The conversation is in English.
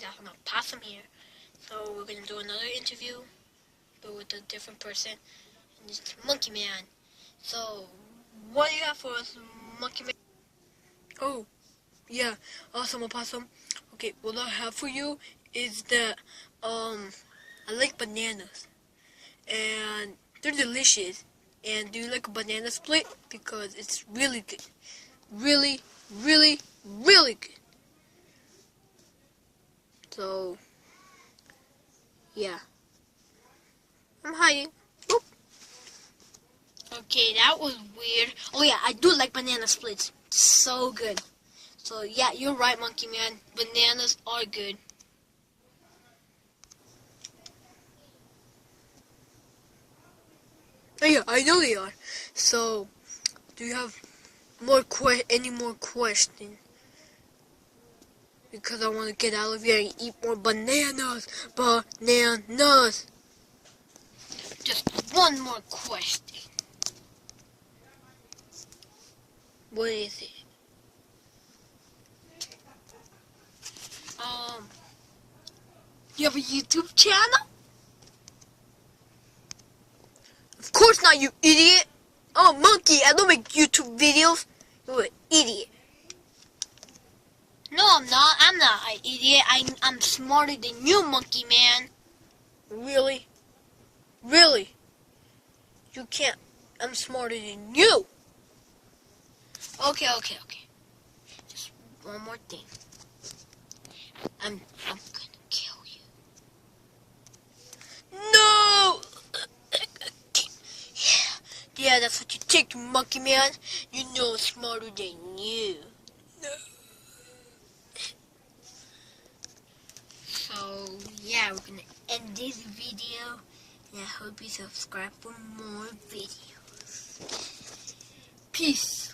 got an opossum here. So we're gonna do another interview, but with a different person. And it's Monkey Man. So what do you have for us, Monkey Man? Oh, yeah, awesome opossum. Okay, what I have for you is that I like bananas, and they're delicious. And do you like a banana split? Because it's really good. Really, really, really good. So, yeah. I'm hiding. Oop. Okay, that was weird. Oh yeah, I do like banana splits. So good. So yeah, you're right, Monkey Man. Bananas are good. Oh yeah, I know they are. So, do you have any more questions? Because I want to get out of here and eat more bananas. Bananas. Just one more question. What is it? You have a YouTube channel? Of course not, you idiot. Oh, monkey, I don't make YouTube videos. You're an idiot. No, I'm not. I'm not an idiot. I'm smarter than you, Monkey Man. Really? Really? You can't. I'm smarter than you. Okay. Just one more thing. I'm gonna kill you. No! Yeah, that's what you think, Monkey Man. You know I'm smarter than you. No. So, yeah, we're gonna end this video. And I hope you subscribe for more videos. Peace.